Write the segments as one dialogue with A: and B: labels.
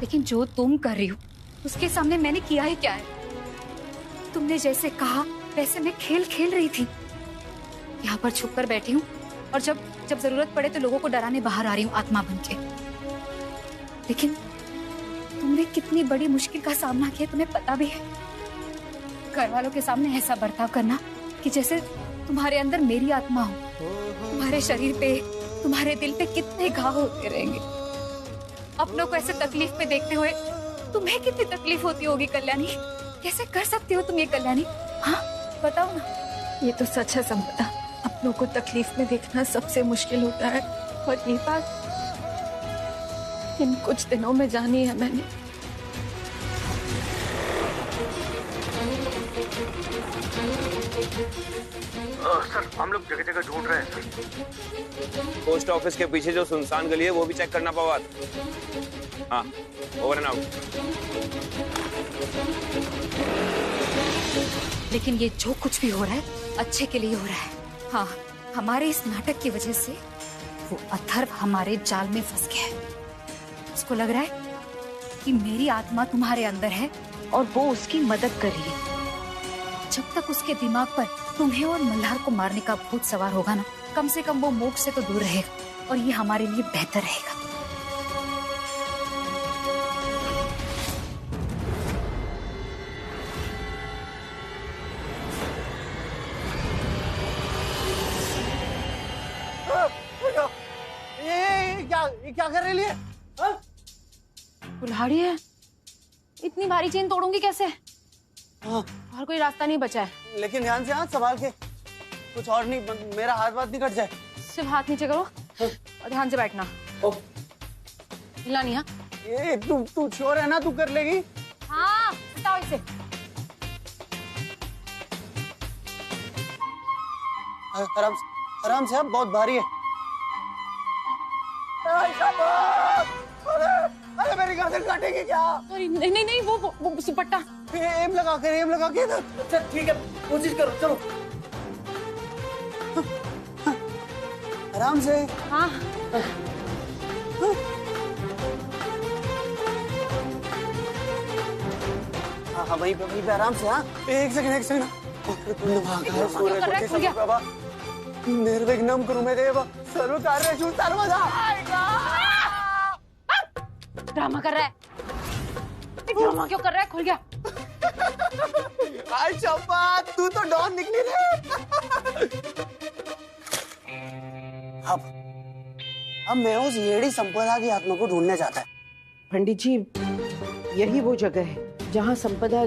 A: लेकिन जो तुम कर रही हो उसके सामने मैंने किया ही क्या है? तुमने जैसे कहा वैसे मैं खेल खेल रही थी। यहाँ पर छुप कर बैठी हूँ और जब जब जरूरत पड़े तो लोगों को डराने बाहर आ रही हूँ आत्मा बन के। लेकिन तुमने कितनी बड़ी मुश्किल का सामना किया तुम्हें पता भी है। घर वालों के सामने ऐसा बर्ताव करना कि जैसे तुम्हारे अंदर मेरी आत्मा हो। तुम्हारे शरीर पे, तुम्हारे दिल पे कितने घाव होते रहेंगे। अपनों को ऐसे तकलीफ में देखते हुए तुम्हें कितनी तकलीफ होती होगी कल्याणी। कैसे कर सकती हो तुम ये कल्याणी? हाँ बताओ ना।
B: ये तो सच है संपदा, अपनों को तकलीफ में देखना सबसे मुश्किल होता है। और ये बात इन कुछ दिनों में जानी है मैंने।
C: सर हम लोग जगह जगह ढूंढ रहे हैं सर।
D: पोस्ट ऑफिस के पीछे जो सुनसान गली है वो भी चेक करना पवाद। हाँ, ओवर एंड आउट।
A: लेकिन ये जो कुछ भी हो रहा है अच्छे के लिए हो रहा है। हाँ, हमारे इस नाटक की वजह से वो अथर्व हमारे जाल में फंस गया है। उसको लग रहा है कि मेरी आत्मा तुम्हारे अंदर है और वो उसकी मदद कर रही है। जब तक उसके दिमाग पर तुम्हें और मल्हार को मारने का भूत सवार होगा ना, कम से कम वो मोक्ष से तो दूर रहेगा और ये हमारे लिए बेहतर रहेगा।
C: ये क्या कर रही है?
B: कुल्हाड़ी है, इतनी भारी चेन तोड़ूंगी कैसे?
C: हाँ।
B: और कोई रास्ता नहीं बचा है।
C: लेकिन ध्यान से, हाथ संभाल के, कुछ और नहीं, मेरा हाथ नहीं कट जाए।
B: सिर्फ हाथ नीचे करो और ध्यान से बैठना। हिलना नहीं। हाँ
C: ये तू श्योर है ना तू कर लेगी?
B: हाँ, हटाओ इसे।
C: आराम से, बहुत भारी है। अरे मेरी गर्दन काटेगी क्या?
B: नहीं नहीं नहीं, वो सुपट्टा।
C: एम लगा के ना। अच्छा ठीक है, कोशिश करो, चलो आराम से।
B: हाँ
C: हाँ, वहीं पे आराम से। हाँ एक सेकंड। निर्विघ्नं कुरु मे देव सर्वकार्येषु सर्वदा।
B: ड्रामा कर रहा है। ड्रामा क्यों कर रहा है? खुल गया।
C: आज चंपा तू तो डॉन निकली रे। अब मैं उस येड़ी संपदा की आत्मा को ढूंढने जाता है।
E: पंडित जी, यही वो जगह है जहाँ संपदा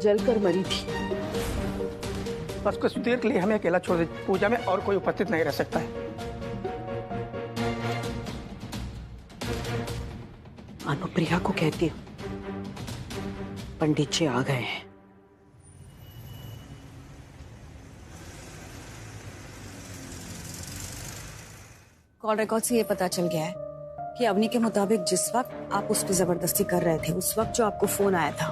E: जलकर मरी थी।
F: बस कुछ देर के लिए हमें अकेला छोड़ दे, पूजा में और कोई उपस्थित नहीं रह सकता है।
E: अनुप्रिया को कहती हूँ पंडित जी आ गए हैं।
G: कॉल रिकॉर्ड से ये पता चल गया है कि अवनी के मुताबिक जिस वक्त आप उस पर जबरदस्ती कर रहे थे, उस वक्त जो आपको फोन आया था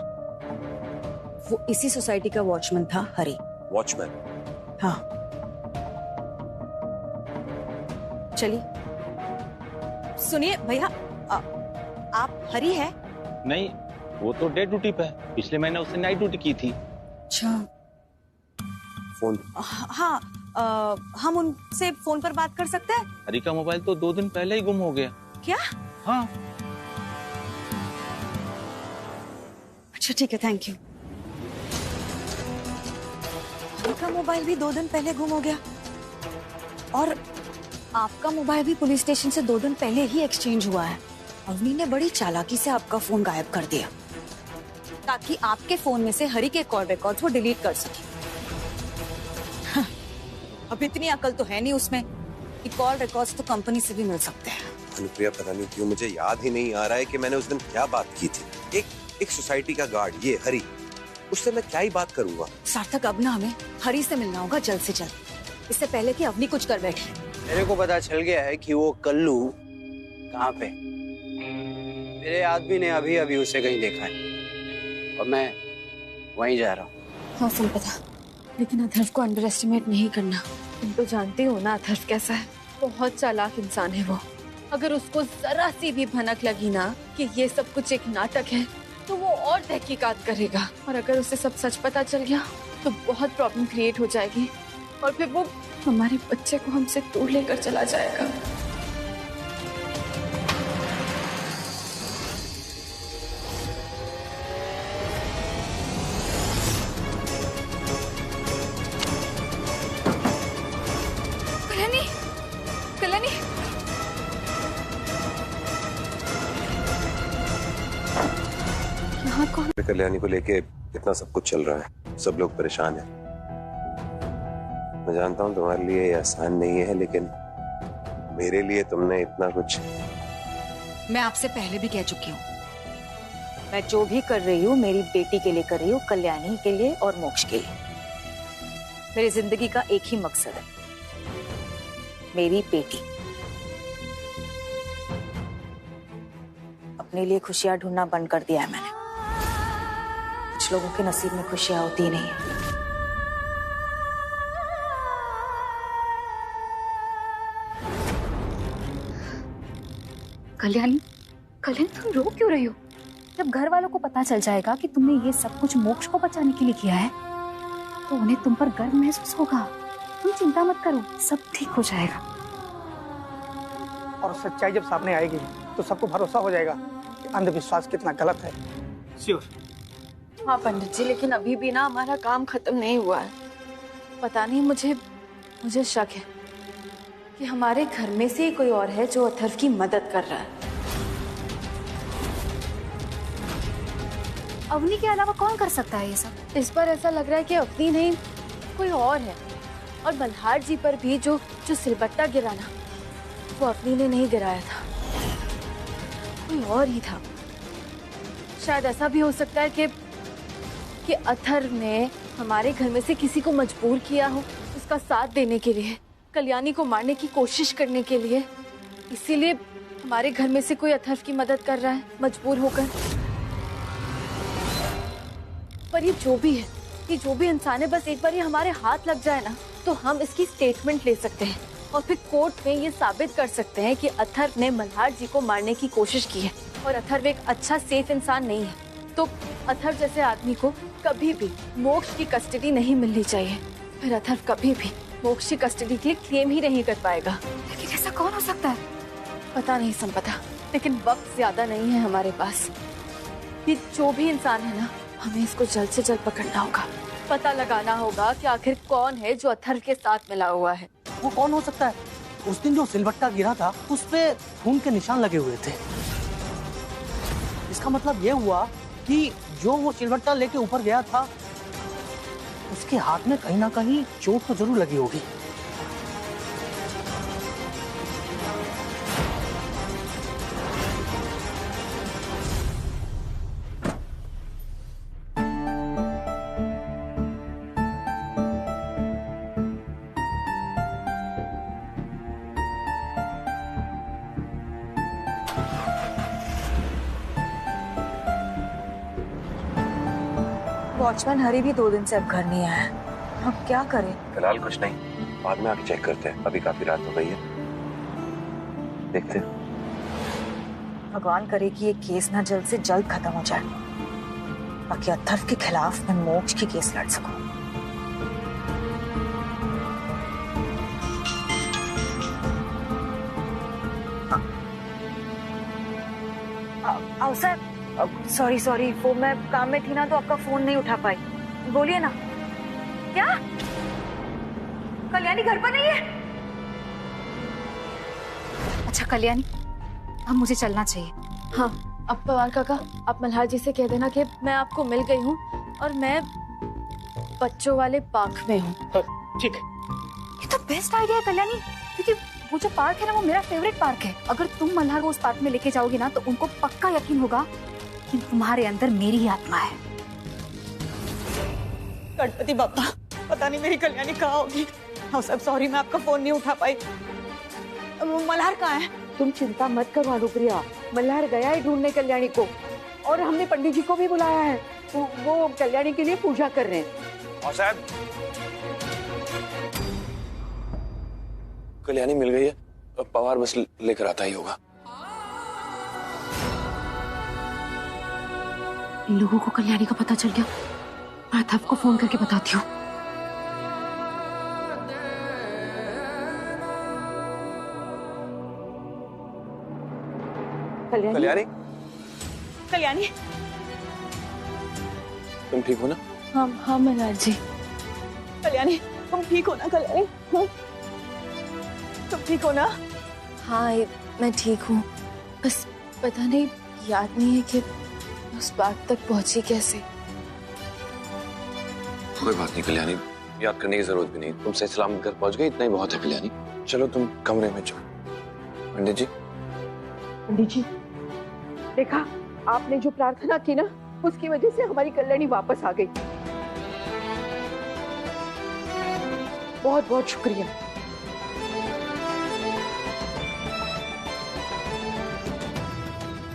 G: वो इसी सोसाइटी का वॉचमैन था, हरी।
D: वॉचमैन?
G: हाँ, चलिए। सुनिए भैया, आप हरी है?
H: नहीं, वो तो डे ड्यूटी पे है। पिछले महीने उसने नाइट ड्यूटी की थी।
G: अच्छा।
D: फोन?
G: हाँ, हम उनसे फोन पर बात कर सकते हैं?
H: हरी का मोबाइल तो 2 दिन पहले ही गुम हो गया।
G: क्या?
H: हाँ।
G: अच्छा ठीक है, थैंक यू। हरी का मोबाइल भी 2 दिन पहले गुम हो गया और आपका मोबाइल भी पुलिस स्टेशन से 2 दिन पहले ही एक्सचेंज हुआ है। अवनी ने बड़ी चालाकी से आपका फोन गायब कर दिया ताकि आपके फोन में से हरी के कॉल रिकॉर्ड्स वो डिलीट कर सके। हाँ, अब इतनी अकल तो है नहीं उसमें कि कॉल रिकॉर्ड्स तो कंपनी से भी मिल सकते हैं।
D: अनुप्रिया, पता नहीं क्यों मुझे याद ही नहीं आ रहा है कि मैंने उस दिन क्या बात की थी। एक सोसाइटी का गार्ड, ये हरी, उससे मैं क्या ही बात करूंगा।
G: सार्थक, अब ना हमें हरी से मिलना होगा जल्द से जल्द, इससे पहले कि अवनी कुछ कर बैठे।
C: मेरे को पता चल गया है कि वो कल्लू कहाँ पे। मेरे आदमी ने अभी अभी उसे कहीं देखा है और मैं वहीं जा रहा हूँ।
B: हाँ संपदा, लेकिन अथर्व को अंडर एस्टिमेट नहीं करना। तुम तो जानते हो ना अथर्व कैसा है। बहुत चालाक इंसान है वो। अगर उसको जरा सी भी भनक लगी ना कि ये सब कुछ एक नाटक है तो वो और तहकीकात करेगा, और अगर उसे सब सच पता चल गया तो बहुत प्रॉब्लम क्रिएट हो जाएगी और फिर वो हमारे बच्चे को हमसे दूर लेकर चला जाएगा।
A: कल्याणी, कल्याणी,
B: यहाँ कौन?
D: कल्याणी को लेके इतना सब कुछ चल रहा है, सब लोग परेशान हैं। मैं जानता हूँ तुम्हारे लिए ये आसान नहीं है, लेकिन मेरे लिए तुमने इतना कुछ।
G: मैं आपसे पहले भी कह चुकी हूँ, मैं जो भी कर रही हूँ मेरी बेटी के लिए कर रही हूँ, कल्याणी के लिए और मोक्ष के लिए। मेरी जिंदगी का एक ही मकसद है, मेरी बेटी। अपने लिए खुशियां ढूंढना बंद कर दिया है मैंने। कुछ लोगों के नसीब में खुशियां होती ही नहीं है।
A: कल्याणी, कल्याणी तुम रो क्यों रही हो? जब घर वालों को पता चल जाएगा कि तुमने ये सब कुछ मोक्ष को बचाने के लिए किया है तो उन्हें तुम पर गर्व महसूस होगा। तुम चिंता मत करो, सब ठीक हो जाएगा।
F: और सच्चाई जब सामने आएगी तो सबको भरोसा हो जाएगा कि अंधविश्वास कितना गलत है। श्योर।
B: हाँ पंडित जी, लेकिन अभी भी ना हमारा काम खत्म नहीं हुआ है। पता नहीं, मुझे शक है कि हमारे घर में से कोई और है जो अथर्व की मदद कर रहा है।
A: अवनी के अलावा कौन कर सकता है ये सब?
B: इस बार ऐसा लग रहा है कि अवनी नहीं कोई और है। और मल्हार जी पर भी जो सिलबट्टा गिरा ना, वो अवनी ने नहीं गिराया था, कोई और ही था। शायद ऐसा भी हो सकता है कि अथर्व ने हमारे घर में से किसी को मजबूर किया हो उसका साथ देने के लिए, कल्याणी को मारने की कोशिश करने के लिए। इसीलिए हमारे घर में से कोई अथर्व की मदद कर रहा है मजबूर होकर। पर ये जो भी है, ये जो भी इंसान है, बस एक बार ये हमारे हाथ लग जाए ना तो हम इसकी स्टेटमेंट ले सकते हैं और फिर कोर्ट में ये साबित कर सकते हैं कि अथर्व ने मल्हार जी को मारने की कोशिश की है और अथर्व एक अच्छा सेफ इंसान नहीं है। तो अथर्व जैसे आदमी को कभी भी मोक्ष की कस्टडी नहीं मिलनी चाहिए। फिर अथर्व कभी भी मोक्ष की कस्टडी के लिए क्लेम ही नहीं कर पाएगा।
A: लेकिन ऐसा कौन हो सकता है?
B: पता नहीं संपदा, लेकिन वक्त ज्यादा नहीं है हमारे पास। ये जो भी इंसान है ना, हमें इसको जल्द से जल्द पकड़ना होगा। पता लगाना होगा कि आखिर कौन है जो अथर्व के साथ मिला हुआ है।
I: वो कौन हो सकता है? उस दिन जो सिलबट्टा गिरा था उस पे खून के निशान लगे हुए थे। इसका मतलब ये हुआ कि जो वो सिलबट्टा लेके ऊपर गया था उसके हाथ में कहीं ना कहीं चोट तो जरूर लगी होगी।
G: वॉचमैन हरी भी 2 दिन से अब घर नहीं आया है। अब क्या करें?
D: फिलहाल कुछ नहीं, बाद में आके चेक करते हैं। अभी काफी रात हो गई है, देखते हैं।
G: भगवान करे कि ये केस ना जल्द से जल्द खत्म हो जाए ताकि अथर्व के खिलाफ मैं मोक्ष की केस लड़ सकूं। सर, सॉरी, वो मैं काम में थी ना तो आपका फोन नहीं उठा पाई। बोलिए ना। क्या कल्याणी घर पर नहीं है?
A: अच्छा कल्याणी, अब मुझे चलना चाहिए।
B: हाँ, अब पवार काका, आप मल्हार जी से कह देना कि मैं आपको मिल गई हूँ और मैं बच्चों वाले पार्क में हूँ।
F: ठीक है।
A: ये तो बेस्ट आइडिया है कल्याणी, क्योंकि वो जो पार्क है ना वो मेरा फेवरेट पार्क है। अगर तुम मल्हार को उस पार्क में लेके जाओगी ना तो उनको पक्का यकीन होगा कि तुम्हारे अंदर मेरी ही आत्मा है।
G: गणपति बाप्पा, पता नहीं मेरी कल्याणी कहाँ होगी। हाँ सब सॉरी, मैं आपका फोन नहीं उठा पाई। मल्हार कहाँ है?
E: तुम चिंता मत करो अनुप्रिया, मल्हार गया है ढूंढने कल्याणी को, और हमने पंडित जी को भी बुलाया है। वो कल्याणी के लिए पूजा कर रहे हैं।
D: और साहब, कल्याणी मिल गई है।
J: पवार बस लेकर आता ही होगा।
B: इन लोगों को कल्याणी का पता चल गया। प्रताप को फोन करके बताती हूँ।
J: कल्याणी,
B: कल्याणी,
J: तुम ठीक हो ना?
B: हाँ मल्हार जी। कल्याणी, तुम ठीक हो ना? कल्याणी, तुम ठीक हो ना? हाँ मैं ठीक हूँ, बस पता नहीं, याद नहीं है कि उस बात तक पहुंची कैसे।
J: कोई बात नहीं कल्याणी, याद करने की जरूरत भी नहीं। तुम सही सलामत घर पहुंच गई, इतना ही बहुत है कल्याणी। चलो तुम कमरे में जाओ। पंडित जी।
E: पंडित जी, देखा आपने जो प्रार्थना की ना, उसकी वजह से हमारी कल्याणी वापस आ गई। बहुत बहुत शुक्रिया।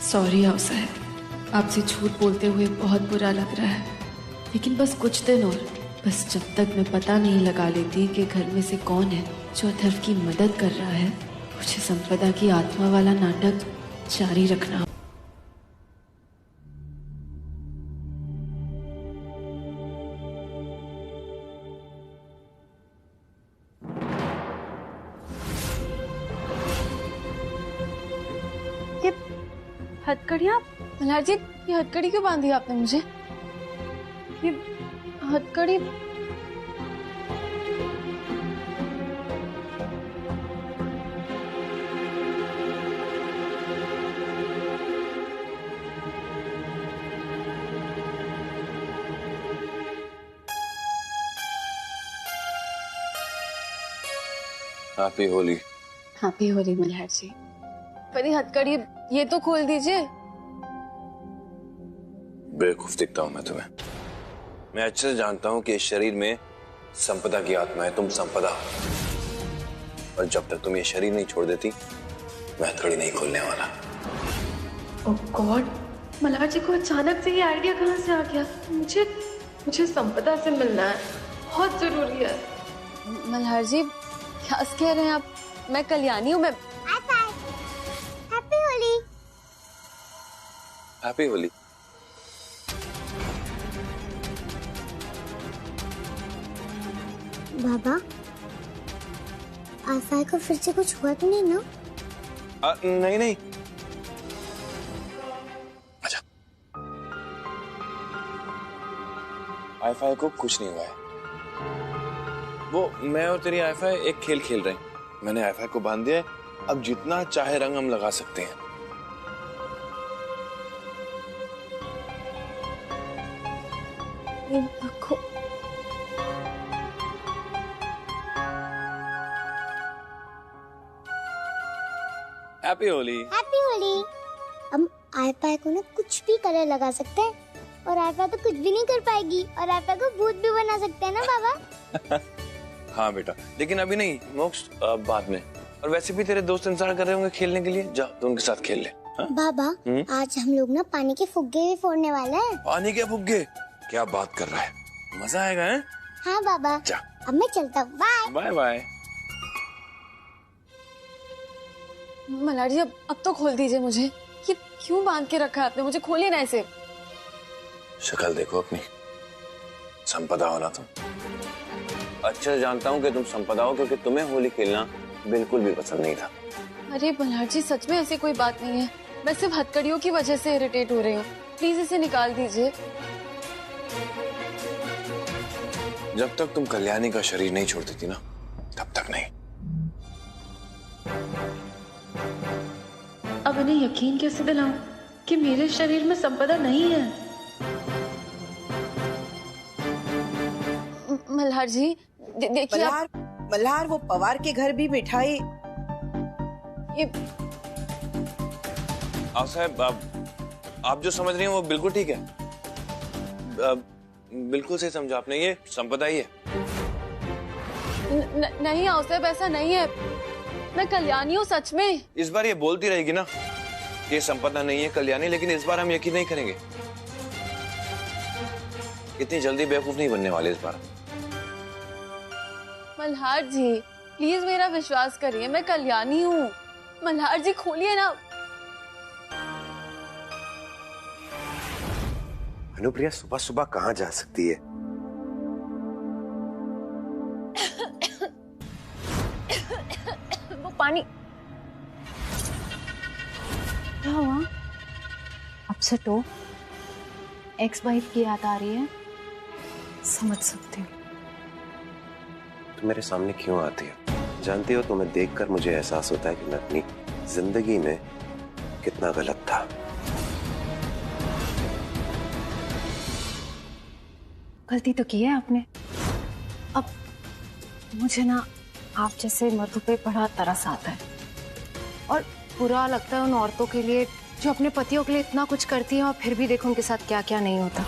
K: सॉरी आओ साहब, आपसे झूठ बोलते हुए बहुत बुरा लग रहा है, लेकिन बस कुछ दिन और, बस जब तक मैं पता नहीं लगा लेती कि घर में से कौन है जो अथर्व की मदद कर रहा है, मुझे संपदा की आत्मा वाला नाटक जारी रखना।
B: हथकड़ियाँ? मल्हार जी, ये हथकड़ी क्यों बांधी आपने मुझे? ये हथकड़ी
J: हैप्पी होली।
B: हैप्पी होली मल्हार जी। पर ये हथकड़ी, ये तो खोल दीजिए।
J: बेवकूफ दिखता हूं मैं तुम्हें? मैं अच्छे से जानता हूं कि इस शरीर में संपदा की आत्मा है, तुम संपदा हो। और जब तक तुम ये शरीर नहीं छोड़ देती, मैं हथकड़ी नहीं खोलने वाला।
K: ओह गॉड, मल्हार जी को अचानक से ये आइडिया कहाँ से आ गया? मुझे संपदा से मिलना है, बहुत जरूरी है।
B: मल्हार जी, क्या कह रहे हैं आप? मैं कल्याणी हूँ। मैं
L: हैप्पी होली।
J: हैप्पी होली।
L: बाबा, आफाई को फिर से कुछ हुआ तो नहीं ना?
J: नहीं। अच्छा, आईफाई को कुछ नहीं हुआ है। वो मैं और तेरी आईफाई एक खेल खेल रहे हैं। मैंने आईफाई को बांध दिया है, अब जितना चाहे रंग हम लगा सकते हैं। हैप्पी होली।
L: हैप्पी होली। हम आईफाई को ना कुछ भी कलर लगा सकते हैं, और आईफाई तो कुछ भी नहीं कर पाएगी, और आईफाई को भूत भी बना सकते हैं ना बाबा?
J: हाँ बेटा, लेकिन अभी नहीं, मोक्ष बाद में। और वैसे भी तेरे दोस्त इंतजार कर रहे होंगे खेलने के लिए, जा तो उनके साथ खेल ले। हाँ?
L: बाबा, आज हम लोग ना पानी के फुग्गे भी फोड़ने वाले हैं।
J: पानी के फुग्गे? क्या बात कर रहा है, मजा आएगा है?
L: हाँ बाबा।
J: जा,
L: अब मैं चलता हूँ। Bye
J: bye bye.
B: Malhar ji, अब तो खोल दीजिए मुझे। ये क्यों बांध के रखा है आपने? मुझे खोलिए ना ऐसे।
J: शक्ल देखो अपनी, संपदा हो ना तुम। अच्छे से जानता हूँ कि तुम संपदा हो, क्योंकि तुम्हें होली खेलना बिल्कुल भी पसंद नहीं था।
B: अरे मल्हार जी, सच में ऐसी कोई बात नहीं है। मैं सिर्फ हथकड़ियों की वजह से इरिटेट हो रही हूँ। प्लीज इसे निकाल दीजिए।
J: जब तक तुम कल्याणी का शरीर नहीं छोड़ देती ना, तब तक नहीं।
K: अब इन्हें यकीन कैसे दिलाऊं कि मेरे शरीर में संपदा नहीं है?
B: मल्हार जी, देखिए
M: मल्हार, वो पवार के घर भी मिठाई।
B: ये
J: साहब, आप जो समझ रही हैं वो बिल्कुल ठीक है। बिल्कुल सही समझा आपने, ये संपदा ही है।
B: नहीं आओ साहब, ऐसा नहीं है। मैं कल्याणी हूँ सच में।
J: इस बार ये बोलती रहेगी ना कि ये संपदा नहीं है कल्याणी, लेकिन इस बार हम यकीन नहीं करेंगे। इतनी जल्दी बेवकूफ नहीं बनने वाले इस बार।
B: मल्हार जी, प्लीज मेरा विश्वास करिए, मैं कल्याणी हूँ। मल्हार जी खोलिए ना।
D: अनुप्रिया सुबह सुबह कहाँ जा सकती है?
B: वो पानी क्या हुआ? अपसेट हो? एक्स वाइफ की याद आ रही है? समझ सकती हूँ।
D: तुम मेरे सामने क्यों आती हो? जानती हो तुम्हें देखकर मुझे एहसास होता है कि मैं अपनी जिंदगी में कितना गलत था।
B: गलती तो की है आपने। अब मुझे ना आप जैसे मधु पे बड़ा तरस आता है और बुरा लगता है उन औरतों के लिए जो अपने पतियों के लिए इतना कुछ करती हैं और फिर भी देखो उनके साथ क्या क्या नहीं होता।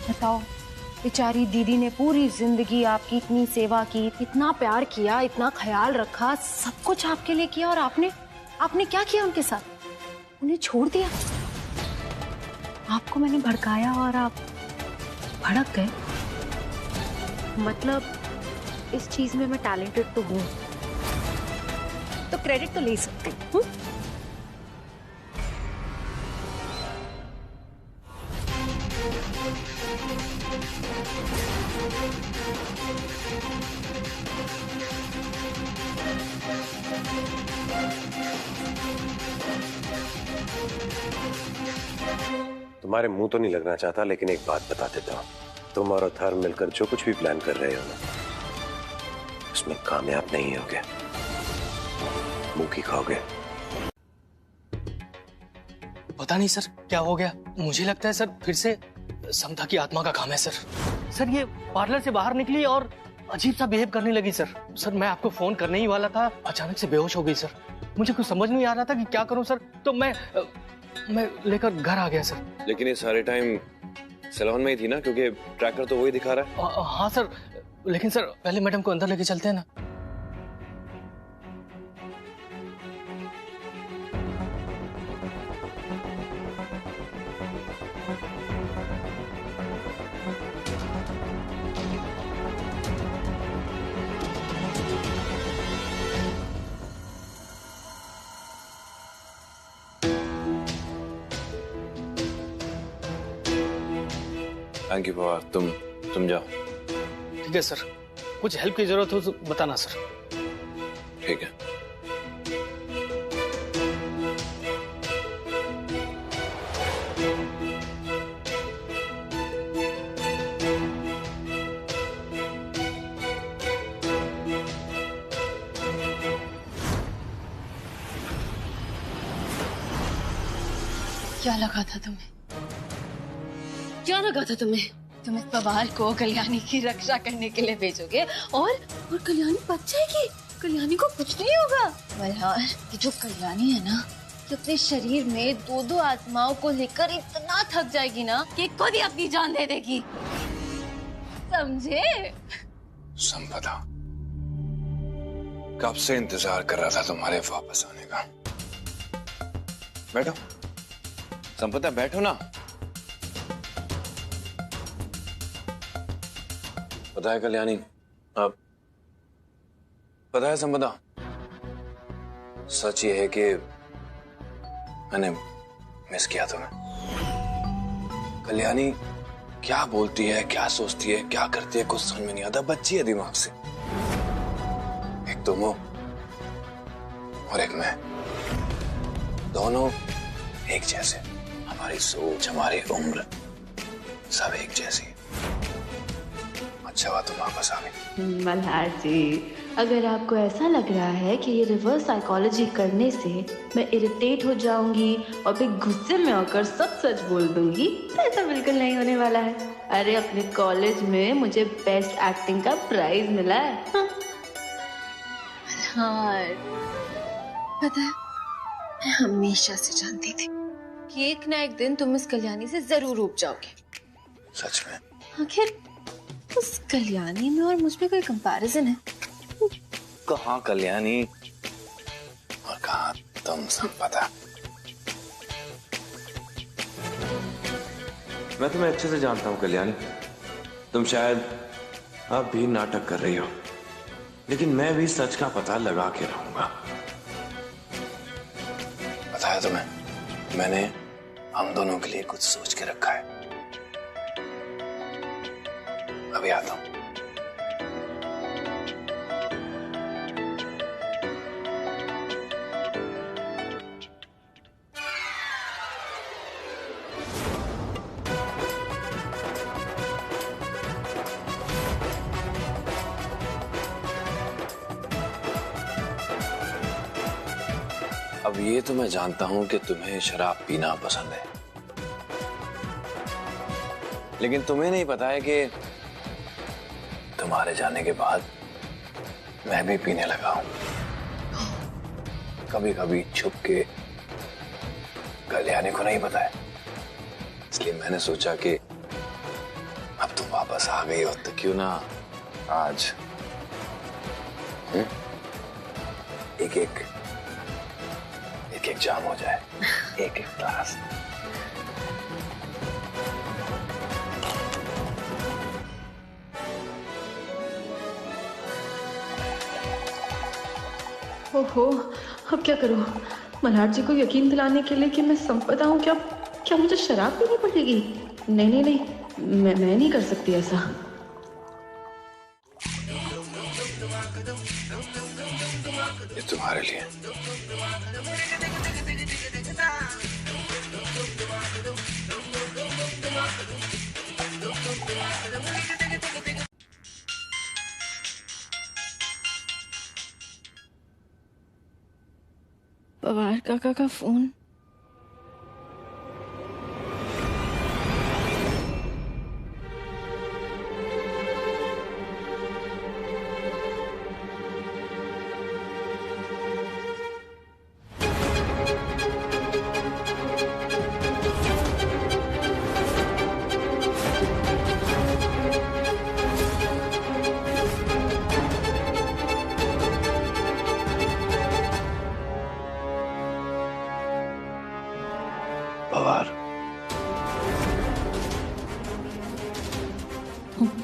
B: बताओ, बेचारी दीदी ने पूरी जिंदगी आपकी इतनी सेवा की, इतना प्यार किया, इतना ख्याल रखा, सब कुछ आपके लिए किया और आपने क्या किया उनके साथ? उन्हें छोड़ दिया। आपको मैंने भड़काया और आप भड़क गए। मतलब इस चीज में मैं टैलेंटेड तो हूँ, तो क्रेडिट तो ले सकती हूँ।
D: तुम्हारे मुंह तो नहीं लगना चाहता, लेकिन एक बात बता देता हूँ, तुम और अथर्व मिलकर जो कुछ भी प्लान कर रहे हो ना, उसमें कामयाब नहीं होगे, मुंह की खाओगे।
I: पता नहीं सर क्या हो गया, मुझे लगता है सर फिर से समता की आत्मा का काम है सर। सर ये पार्लर से बाहर निकली और अजीब सा बिहेव करने लगी सर। सर मैं आपको फोन करने ही वाला था, अचानक से बेहोश हो गई सर। मुझे कुछ समझ नहीं आ रहा था कि क्या करूं सर, तो मैं लेकर घर आ गया सर।
J: लेकिन ये सारे टाइम सैलून में ही थी ना, क्योंकि ट्रैकर तो वही दिखा रहा है।
I: हाँ सर, लेकिन सर पहले मैडम को अंदर लेके चलते हैं ना।
J: थैंक यू पवार, तुम जाओ।
I: ठीक है सर, कुछ हेल्प की जरूरत हो तो बताना सर।
J: ठीक है।
K: क्या लगा था तुम्हें? क्या लगा था तुम्हें? तुम इस पवार को कल्याणी की रक्षा करने के लिए भेजोगे और कल्याणी बच जाएगी? कल्याणी को कुछ नहीं होगा। मल्हार, ये जो कल्याणी है ना, ये अपने शरीर में दो आत्माओं को लेकर इतना थक जाएगी ना कि खुद ही अपनी जान दे देगी, समझे?
J: संपदा, कब से इंतजार कर रहा था तुम्हारे वापस आने का। बैठो संपदा, बैठो ना। पता है कल्याणी, अब पता है संपदा, सच ये है कि मैंने मिस किया तुम्हें। कल्याणी क्या बोलती है, क्या सोचती है, क्या करती है, कुछ समझ में नहीं आता। बच्ची है दिमाग से। एक तुम हो और एक मैं, दोनों एक जैसे। हमारी सोच, हमारी उम्र सब एक जैसी। अच्छा हुआ तुम वापस आ गई।
K: मल्हार जी, अगर आपको ऐसा लग रहा है कि ये रिवर्स साइकोलॉजी करने से मैं इरिटेट हो जाऊंगी और फिर गुस्से में होकर सब सच बोल दूंगी, तो ऐसा बिल्कुल नहीं होने वाला है। अरे अपने कॉलेज में मुझे बेस्ट एक्टिंग का प्राइज मिला है। मल्हार, पता है मैं हमेशा से जानती थी कि एक ना एक दिन तुम इस कल्याणी से जरूर उब जाओगे।
J: सच में?
K: आखिर उस कल्याणी में और मुझ में कोई कंपैरिजन है?
J: कहाँ कल्याणी और कहाँ तुम संपदा। मैं तुम्हें अच्छे से जानता हूँ कल्याणी, तुम शायद अब भी नाटक कर रही हो, लेकिन मैं भी सच का पता लगा के रहूंगा। बताया तुम्हें, मैंने हम दोनों के लिए कुछ सोच के रखा है। अभी आता हूं। अब ये तो मैं जानता हूं कि तुम्हें शराब पीना पसंद है, लेकिन तुम्हें नहीं पता है कि तुम्हारे जाने के बाद मैं भी पीने लगा हूं, कभी कभी छुप के। कल्याणी को नहीं पता है, इसलिए मैंने सोचा कि अब तुम वापस आ गई हो तो क्यों ना आज एक एक जाम हो जाए, एक एक ग्लास।
K: ओहो, अब क्या करूं? मल्हार जी को यकीन दिलाने के लिए कि मैं संपदा हूं, क्या मुझे शराब पीनी पड़ेगी? नहीं, मैं नहीं कर सकती ऐसा।
J: ये तुम्हारे लिए।
K: पवार काका का फोन।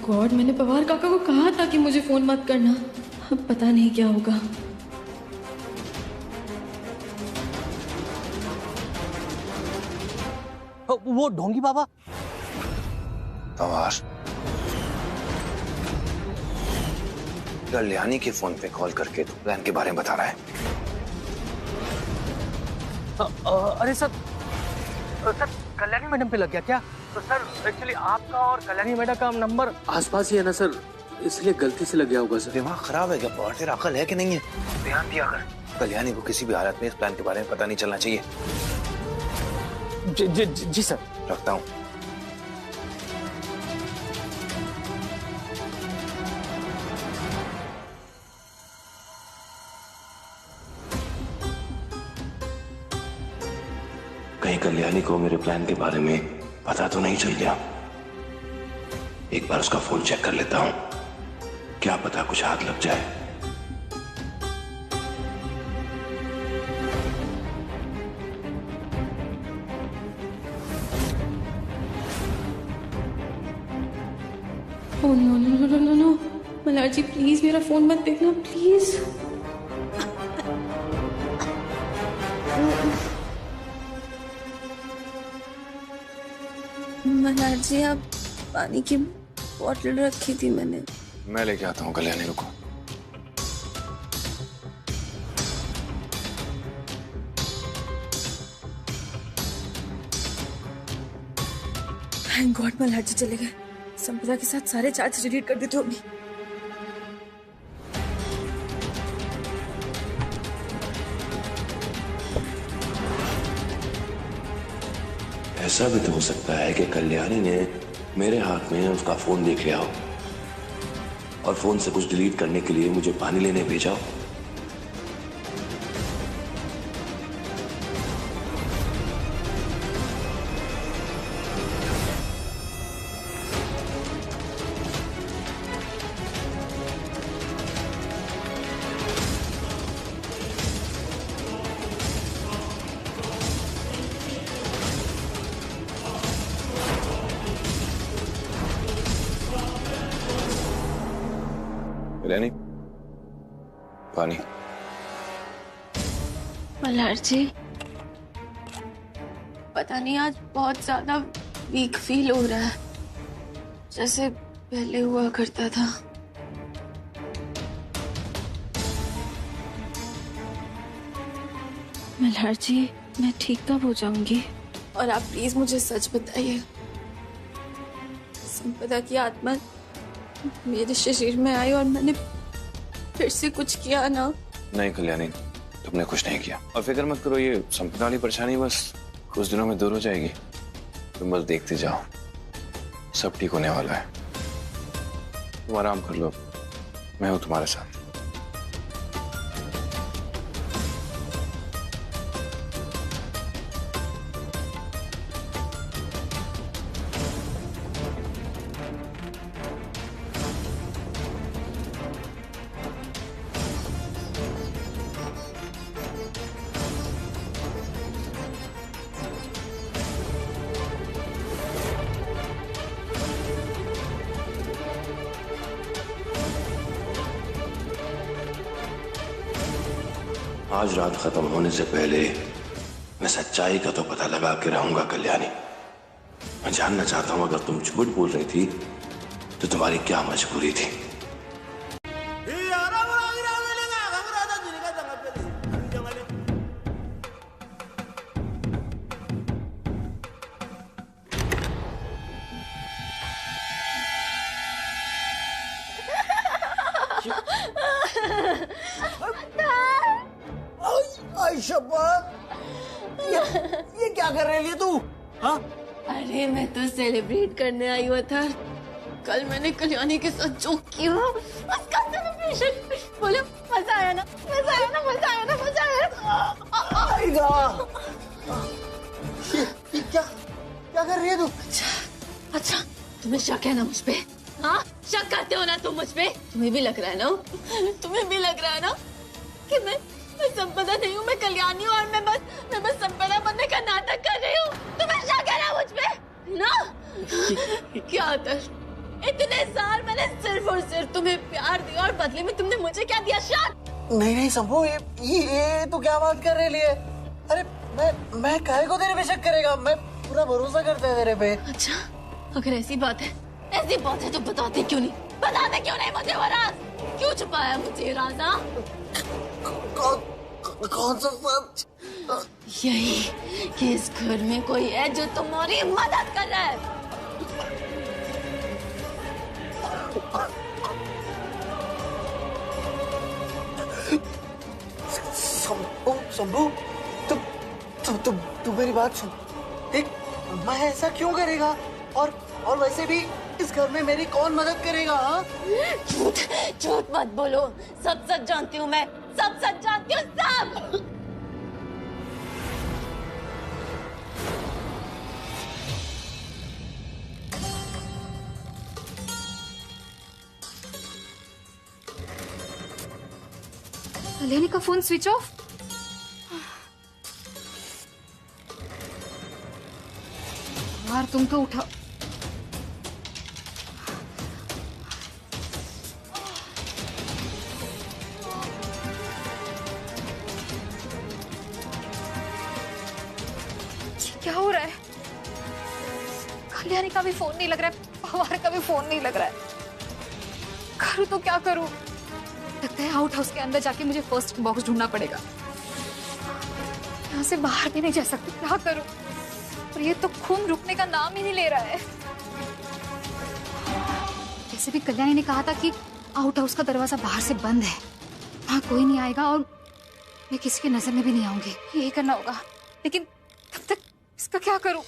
K: गॉड, मैंने पवार काका को कहा था कि मुझे फोन मत करना। अब पता नहीं क्या होगा।
I: वो ढोंगी बाबा।
J: पवार, कल्याणी के फोन पे कॉल करके तो प्लान के बारे में बता रहा है।
I: अरे सर, कल्याणी मैडम पे लग गया क्या? तो सर एक्चुअली आपका और कल्याणी मैडम का नंबर
C: आसपास ही है ना सर, इसलिए गलती से लग गया होगा सर।
J: दिमाग खराब है क्या पवार? तेरा अकल है कि नहीं है? ध्यान दिया कर। कल्याणी को किसी भी हालत में इस प्लान के बारे में पता नहीं चलना चाहिए।
I: जी सर।
J: रखता हूँ। कहीं कल्याणी को मेरे प्लान के बारे में पता तो नहीं चल गया। एक बार उसका फोन चेक कर लेता हूं, क्या पता कुछ हाथ लग जाए।
K: Oh no, Malhar ji please मेरा फोन मत देखना प्लीज। मल्हार जी, आप पानी की बोतल रखी थी मैंने।
J: मैं लेके आता हूँ कल्याणी, रुको।
B: थैंक गॉड मल्हार जी चले गए। संपदा के साथ सारे चार्ज डिलीट कर देते होगी।
J: ऐसा भी तो हो सकता है कि कल्याणी ने मेरे हाथ में उसका फोन देख लिया हो और फोन से कुछ डिलीट करने के लिए मुझे पानी लेने भेजा हो। कल्याणी,
K: मल्हार जी, पता नहीं आज बहुत ज्यादा वीक फील हो रहा है, जैसे पहले हुआ करता था। मल्हार जी, मैं ठीक कब हो जाऊंगी? और आप प्लीज मुझे सच बताइए, संपदा की आत्मा मेरे शरीर में आई और मैंने फिर से कुछ किया ना?
J: नहीं कल्याणी, तुमने कुछ नहीं किया। और फिक्र मत करो, ये संपदा वाली परेशानी बस कुछ दिनों में दूर हो जाएगी। तुम बस देखते जाओ, सब ठीक होने वाला है। तुम आराम कर लो, मैं हूं तुम्हारे साथ।
D: आज रात खत्म होने से पहले मैं सच्चाई का तो पता लगा के रहूंगा कल्याणी। मैं जानना चाहता हूं, अगर तुम झूठ बोल रही थी तो तुम्हारी क्या मजबूरी थी?
N: ये क्या कर रही है तू? हाँ?
K: अरे मैं तो सेलिब्रेट करने आई हुआ था। कल मैंने कल्याणी के साथ जो किया उसका सेलिब्रेशन। बोले मजा आया ना, मजा आया ना, मजा आया ना, मजा आया।
N: ये क्या कर रही है तू?
K: अच्छा तुम्हें शक है ना मुझ पे? हाँ, शक करते हो ना तुम मुझ पे? तुम्हें भी लग रहा है ना, तुम्हें भी लग रहा है ना कि मैं संपदा नहीं हूँ, मैं कल्याणी हूँ और मैं बस संपदा बनने का नाटक कर रही हूँ। तुम्हें शक है ना मुझ पे? ना क्या आदर्श, इतने साल मैंने सिर्फ और सिर्फ तुम्हें प्यार दिया और बदले में तुमने मुझे क्या दिया? शक?
N: नहीं संभू, ये तो क्या बात कर रही है? अरे मैं काहे को तेरे पे शक करेगा? मैं पूरा भरोसा करता है तेरे पे।
K: अच्छा, अगर ऐसी बात है तो बताते क्यों नहीं मुझे वो राज? क्यों छुपाया मुझे राज?
N: कौन सा सच?
K: यही कि इस घर में कोई है जो तुम्हारी मदद कर रहा है।
N: संभू, तू मेरी बात सुन। देख, मैं ऐसा क्यों करेगा? और वैसे भी इस घर में मेरी कौन मदद करेगा?
K: झूठ मत बोलो, सब सच जानती हूँ मैं, सब सच जानती हूँ, सब।
A: कल्याणी का फोन स्विच ऑफ। यार तुम तो उठा। क्या हो रहा है? कल्याणी का भी फोन नहीं लग रहा है, पवार का भी फोन नहीं लग रहा है। करूँ तो क्या करूँ? लगता है आउट हाउस के अंदर जाके मुझे फर्स्ट बॉक्स ढूंढना पड़ेगा। यहाँ से बाहर भी नहीं जा सकती, क्या करूँ? और ये तो खून रुकने का नाम ही नहीं ले रहा है। जैसे भी कल्याणी ने कहा था कि आउट हाउस का दरवाजा बाहर से बंद है, वहाँ कोई नहीं आएगा और मैं किसी की नजर में भी नहीं आऊंगी। यही करना होगा, लेकिन तब तक इसका क्या करूं?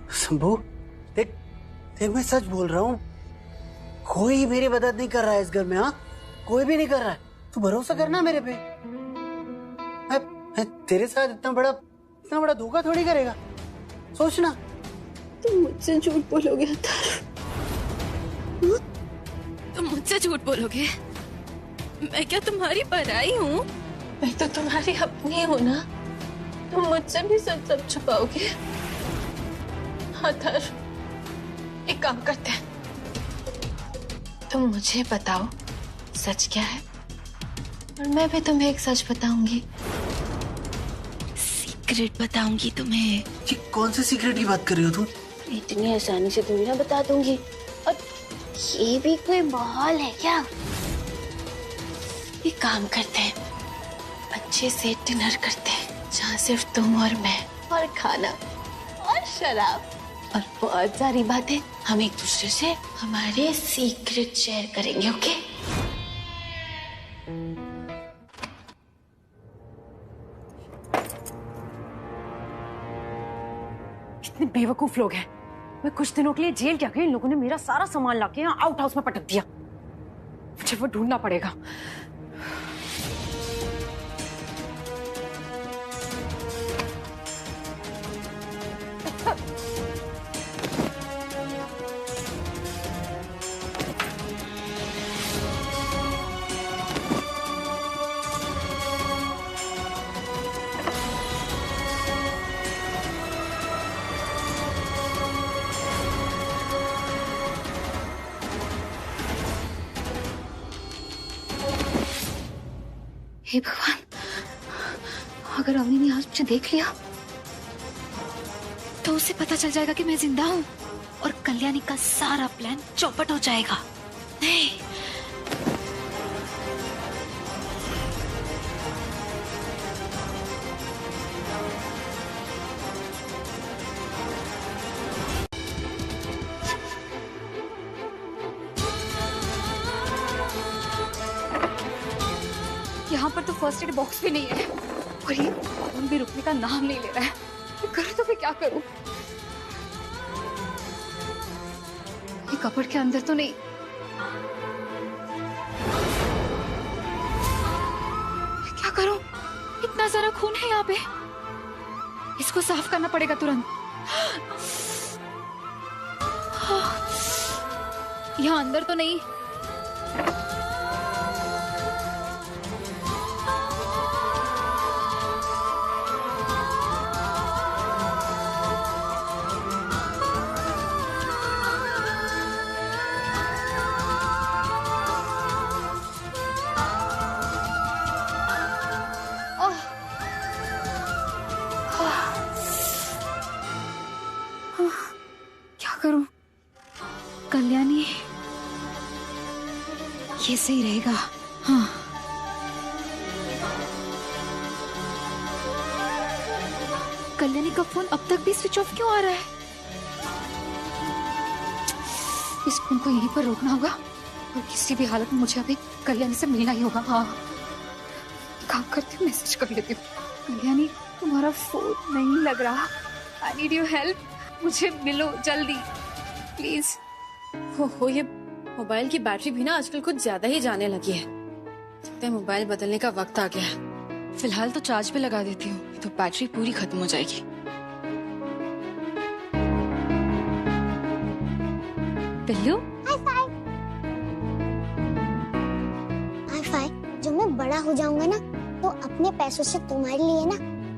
N: संभू, देख देख मैं सच बोल रहा हूँ, कोई मेरी मदद नहीं कर रहा है इस घर में। हाँ, कोई भी नहीं कर रहा है। तू भरोसा करना मेरे पे। मैं तेरे साथ इतना बड़ा धोखा थोड़ी करेगा, सोचना।
K: तुम मुझसे झूठ बोलोगे अतार? तुम मुझसे झूठ बोलोगे? मैं क्या तुम्हारी पराई हूँ? मैं तो तुम्हारी अपनी हूँ ना। तुम मुझसे भी सच छुपाओगे? अतार, एक काम करते हैं, तुम मुझे बताओ सच क्या है और मैं भी तुम्हें एक सच बताऊंगी। सीक्रेट बताऊंगी तुम्हें।
N: ये कौन से सीक्रेट की बात कर रही हो तुम?
K: इतनी आसानी से थोड़ी ना बता दूंगी। और ये भी कोई माहौल है क्या? एक काम करते हैं, अच्छे से डिनर करते हैं जहाँ सिर्फ तुम और मैं, और खाना और शराब और बहुत सारी बातें। हम एक दूसरे से हमारे सीक्रेट शेयर करेंगे, ओके?
E: कितने बेवकूफ लोग हैं। मैं कुछ दिनों के लिए जेल क्या गई, इन लोगों ने मेरा सारा सामान लाके यहाँ आउट हाउस में पटक दिया। मुझे वो ढूंढना पड़ेगा।
A: हे भगवान, अगर अवनी ने आज मुझे देख लिया तो उसे पता चल जाएगा कि मैं जिंदा हूँ और कल्याणी का सारा प्लान चौपट हो जाएगा। नहीं, यहाँ पर तो फर्स्ट एड बॉक्स भी नहीं है और ये फोन भी रुकने का नाम नहीं ले रहा है। मैं करूँ तो मैं क्या करूँ? ये कपबोर्ड के अंदर तो नहीं। मैं क्या करूँ? इतना सारा खून है यहाँ पे, इसको साफ करना पड़ेगा तुरंत। यहाँ अंदर तो नहीं। करूं? कल्याणी, ये सही रहेगा। हाँ, कल्याणी का फोन अब तक भी स्विच ऑफ क्यों आ रहा है? इस फोन को यहीं पर रोकना होगा और किसी भी हालत में मुझे अभी कल्याणी से मिलना ही होगा। हाँ, काम करती हूँ, मैसेज कर लेती हूँ। कल्याणी, तुम्हारा फोन नहीं लग रहा। I need your help. मुझे मिलो जल्दी प्लीज।
B: हो, ये मोबाइल की बैटरी भी ना आजकल कुछ ज्यादा ही जाने लगी है। लगता है मोबाइल बदलने का वक्त आ गया है।
K: फिलहाल तो चार्ज पे लगा देती हूँ, तो बैटरी पूरी खत्म हो जाएगी।
A: पिल्लू,
L: हाई फाई। जब मैं बड़ा हो जाऊंगा ना तो अपने पैसों से तुम्हारे लिए ना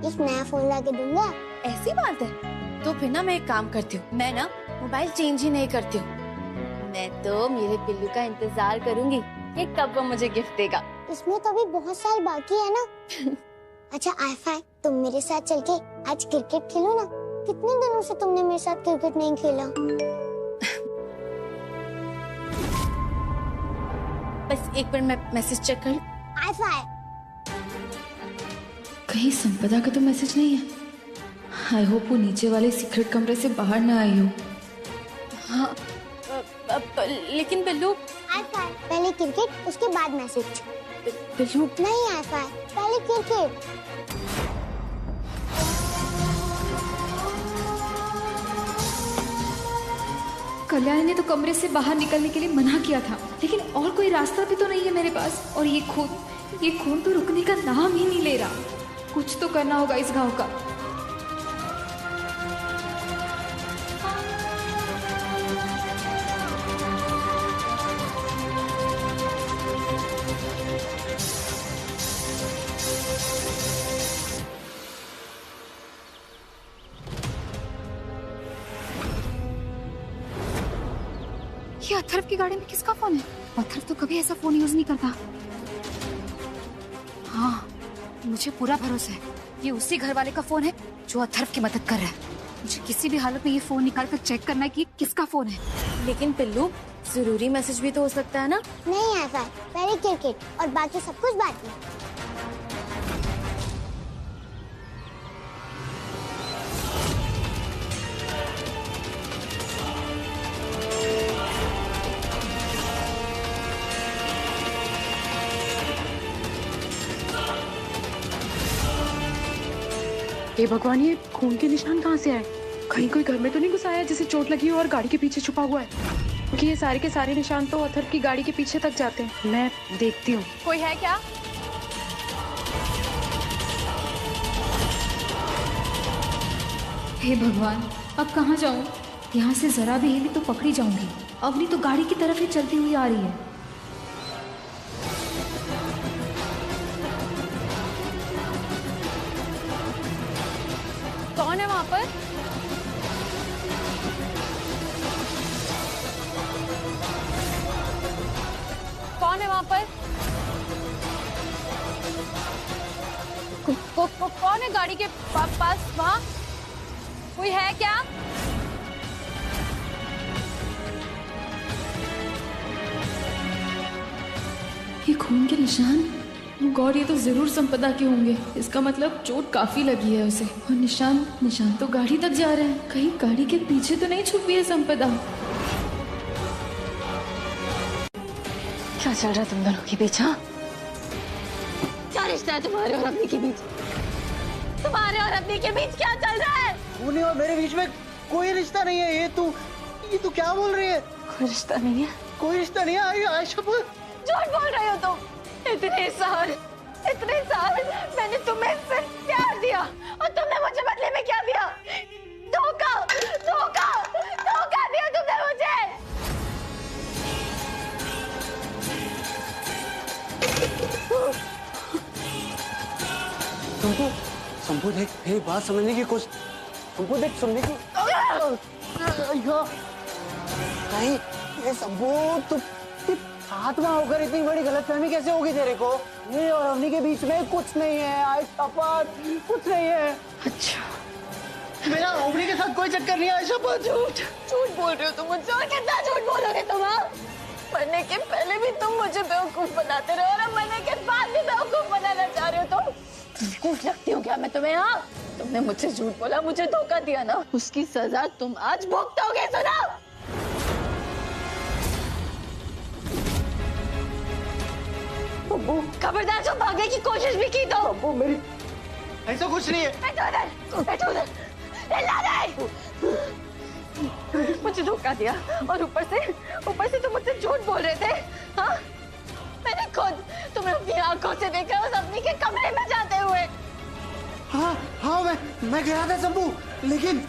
L: एक नया फोन ला के दूंगा।
B: ऐसी बात है? तो फिर ना मैं एक काम करती हूँ, मैं ना मोबाइल चेंज ही नहीं करती हूँ। मैं तो मेरे पिल्लू का इंतजार करूंगी कि कब वो मुझे गिफ्ट देगा।
L: इसमें तो अभी बहुत साल बाकी है ना। अच्छा आई-फाई, तुम मेरे साथ चल के आज क्रिकेट खेलो ना। कितने दिनों से तुमने मेरे साथ क्रिकेट नहीं खेला।
B: बस एक बार मैं मैसेज चेक कर लूं।
L: आई-फाई,
K: कहीं संपदा का तो मैसेज नहीं है। आई होप वो नीचे वाले सीक्रेट कमरे से बाहर ना आई हो।
B: हाँ, लेकिन बिल्लू।
L: आई-फाई, पहले क्रिकेट उसके बाद मैसेज।
B: बिल्लू
L: नहीं आई-फाई, पहले क्रिकेट।
A: कल्याणी ने तो कमरे से बाहर निकलने के लिए मना किया था, लेकिन और कोई रास्ता भी तो नहीं है मेरे पास। और ये खून तो रुकने का नाम ही नहीं ले रहा। कुछ तो करना होगा इस गांव का। ये अथर्व की गाड़ी में किसका फोन है? अथर्व तो कभी ऐसा फोन यूज नहीं करता। हाँ, मुझे पूरा भरोसा है ये उसी घर वाले का फोन है जो अथर्व की मदद कर रहा है। मुझे किसी भी हालत में ये फोन निकाल कर चेक करना है कि किसका फोन है।
B: लेकिन पिल्लू, जरूरी मैसेज भी तो हो सकता है ना?
L: नहीं आता, पहले क्रिकेट और बाकी सब कुछ बाद में।
K: हे भगवान, ये खून के निशान कहाँ से आए? कहीं कोई घर में तो नहीं घुसा है जिसे चोट लगी हो और गाड़ी के पीछे छुपा हुआ है? क्योंकि ये सारे के सारे निशान तो अथर्व की गाड़ी के पीछे तक जाते हैं। मैं देखती हूँ।
B: कोई है क्या?
A: हे भगवान, अब कहाँ जाऊँ? यहाँ से जरा भी हिली तो पकड़ी जाऊंगी। अवनी तो गाड़ी की तरफ ही चलती हुई आ रही है।
B: कौन है वहाँ पर? कौन है वहाँ पर? कौन है गाड़ी के पास वहाँ? कोई है क्या?
K: ये खून के निशान, गॉड, ये तो जरूर संपदा के होंगे। इसका मतलब चोट काफी लगी है उसे। और निशान तो गाड़ी तक जा रहे हैं। कहीं गाड़ी के पीछे तो नहीं छुपी है संपदा?
B: क्या चल रहा है तुम दोनों के बीच? हाँ, क्या रिश्ता है तुम्हारे और अपनी के बीच? तुम्हारे और अपनी के बीच क्या चल रहा है?
N: उन्हीं और मेरे बीच में कोई रिश्ता नहीं है। ये तू क्या बोल रही है?
B: कोई रिश्ता नहीं है?
N: कोई रिश्ता नहीं है आयशा।
B: झूठ बोल रहे हो तुम। इतने साल मैंने तुम्हें सिर्फ प्यार दिया और तुमने मुझे बदले में क्या दिया? धोखा दिया तुमने मुझे।
N: संपू देख, मेरी बात समझने की कोशिश। संपू देख, सुनने की। नहीं, ये संपू, तू साथ में होकर इतनी बड़ी गलतफहमी कैसे होगी तेरे को? मेरे और अवनी के बीच में कुछ नहीं है। आयशा, कुछ नहीं है। अच्छा, मेरा अवनी के साथ कोई चक्कर नहीं है। आयशा,
B: झूठ बोल रहे हो तुम मुझसे। और कितना झूठ बोलोगे तुम? मरने के पहले भी तुम मुझे बेवकूफ बनाते रहे और मरने के बाद भी बेवकूफ बनाना चाह रहे हो तुम। बेवकूफ लगती हूँ क्या मैं तुम्हें? हाँ, तुमने मुझसे झूठ बोला, मुझे धोखा दिया ना, उसकी सजा तुम आज भुगतोगे। सुना, खबरदार जो भागने की कोशिश भी की तो।
N: मेरी ऐसा कुछ नहीं है।
B: बैठो उधर। मुझे धोखा दिया और ऊपर से तुम मुझसे झूठ बोल रहे थे। हाँ, मैंने खुद तुम्हें अपनी आंखों से देखा उस अपनी के कमरे में जाते हुए।
N: हाँ, मैं गया था संपू, लेकिन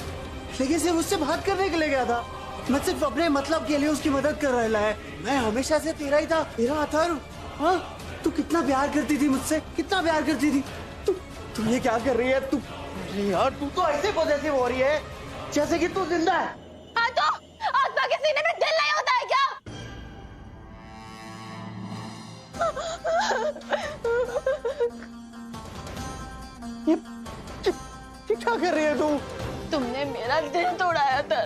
N: सिर्फ उससे बात करने के लिए गया था। मैं सिर्फ अपने मतलब के लिए उसकी मदद कर रहा है। मैं हमेशा से तेरा ही था, तेरा अथर्व। हाँ, तू कितना प्यार करती थी मुझसे, कितना प्यार करती थी। तू ये क्या कर रही है? तू, अरे यार, तू तो ऐसे पॉजिटिव हो रही है जैसे कि तू जिंदा है।
B: हाँ, तो आत्मा के सीने में दिल नहीं होता है क्या?
N: ये क्या कर रही है तू?
B: तुमने मेरा दिल तोड़ाया था,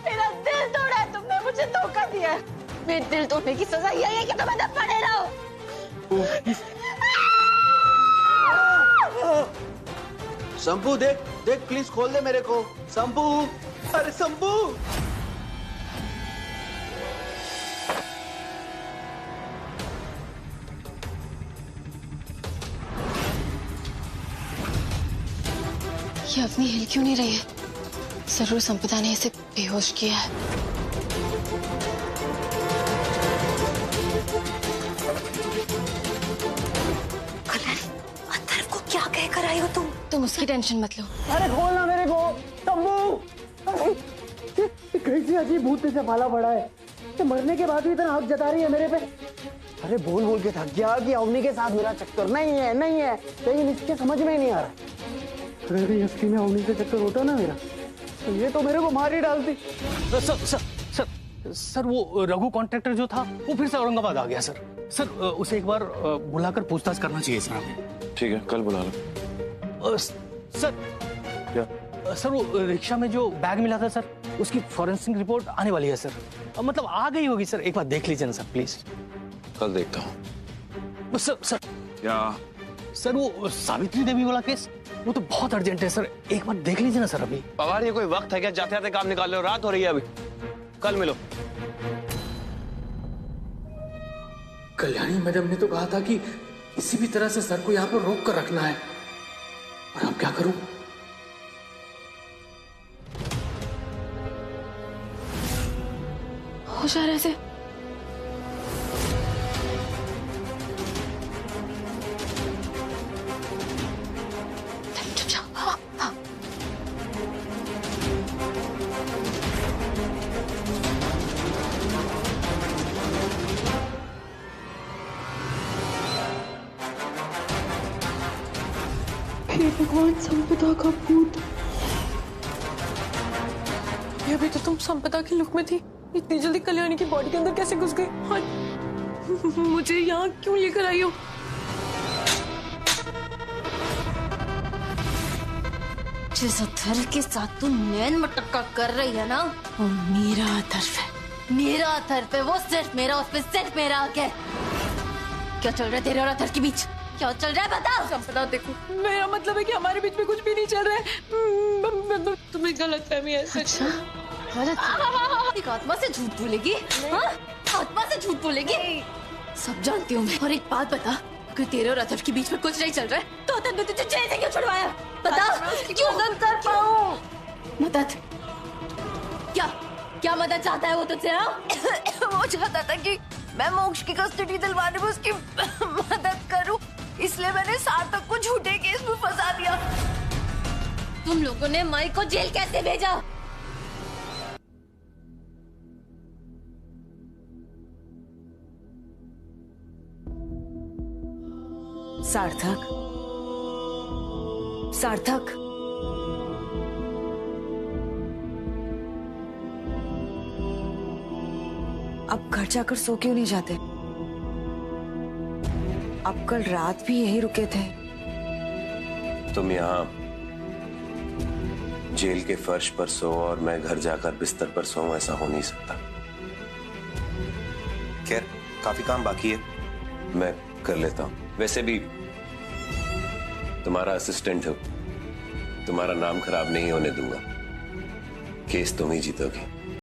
B: मेरा दिल तोड़ा है तुमने, मुझे धोखा दिया है। मेरे दिल तोड़ने की सजा यही है कि तुम्हें दब पड़े रहो।
N: संपू, देख प्लीज खोल दे मेरे को। संपू, अरे संपू।
K: ये अवनी हिल क्यों नहीं रही है? जरूर संपदा ने इसे बेहोश किया है।
G: अथर्व को क्या कह कर आई हो तुम उसकी टेंशन मत लो।
N: अरे खोलना मेरे को तब्बू। कैसी अजीब भूत से पाला पड़ा है, तो मरने के बाद भी इतना हक जता रही है मेरे पे। अरे बोल बोल के थक गया कि अवनी के साथ मेरा चक्कर नहीं है लेकिन इसके समझ में ही नहीं आ रहा। अरे असली में अवनी से चक्कर होता ना मेरा तो ये तो मेरे को मार ही डालती।
I: सर वो रघु कॉन्ट्रैक्टर जो था वो फिर से औरंगाबाद आ गया सर उसे एक बार बुलाकर पूछताछ करना चाहिए सर हमें।
J: ठीक है, कल बुला लो।
I: सर
J: क्या
I: सर वो रिक्शा में जो बैग मिला था सर उसकी फॉरेंसिक रिपोर्ट आने वाली है सर, मतलब आ गई होगी सर, एक बार देख लीजिए ना सर प्लीज।
J: कल देखता हूँ।
I: सर
J: क्या
I: सर वो सावित्री देवी वाला केस वो तो बहुत अर्जेंट है सर, एक बार देख लीजिए ना सर अभी।
J: पवार ये कोई वक्त है क्या, जाते जाते काम निकाल लो, रात हो रही है अभी। कल मिलो।
I: कल्याणी मैडम ने तो कहा था कि किसी भी तरह से सर को यहाँ पर रोक कर रखना है, और अब क्या करूं?
K: होशियार ऐसे चुप जाओ। हाँ, हाँ।
O: हे भगवान, संपदा का भूत। ये अभी तो तुम संपदा के लुक में थी, इतनी जल्दी कल्याणी की बॉडी के अंदर कैसे घुस गई? और मुझे यहाँ क्यों लेकर आई हो?
G: जिस अथर्व के साथ तू नैन मटक्का कर रही है ना, वो मेरा अथर्व है, मेरा अथर्व है, वो सिर्फ मेरा, उस पे सिर्फ मेरा हक है। क्या चल रहा है तेरे और अथर्व के बीच? क्या चल रहा है बता।
O: संपदा देखो, मेरा मतलब है कि हमारे बीच में कुछ भी नहीं चल रहा है। तुम्हें गलतफहमी है।
G: अच्छा गलत? एक आत्मा से झूठ बोलेगी? हाँ? आत्मा से झूठ बोलेगी? सब जानती हूँ मैं। और एक बात बता, अगर तेरे और अथर्व के बीच में कुछ नहीं चल रहा है तो अथर्व ने तुझे जेल से क्यों छुड़वाया? बता, क्यों? मदद कर पाऊँ? मदद? क्या मदद चाहता है वो तुझसे?
B: वो चाहता था कि मैं मोक्ष की कस्टडी दिलवाने में उसकी मदद करूं, इसलिए मैंने सार्थक को झूठे केस में फंसा दिया।
G: तुम लोगों ने माई को जेल कैसे भेजा?
B: सार्थक, सार्थक, अब घर जाकर सो क्यों नहीं जाते? अब कल रात भी यही रुके थे।
D: तुम यहाँ जेल के फर्श पर सो और मैं घर जाकर बिस्तर पर सोऊं, ऐसा हो नहीं सकता। खैर काफी काम बाकी है, मैं कर लेता हूं। वैसे भी तुम्हारा असिस्टेंट हो, तुम्हारा नाम खराब नहीं होने दूंगा। केस तुम ही जीतोगी।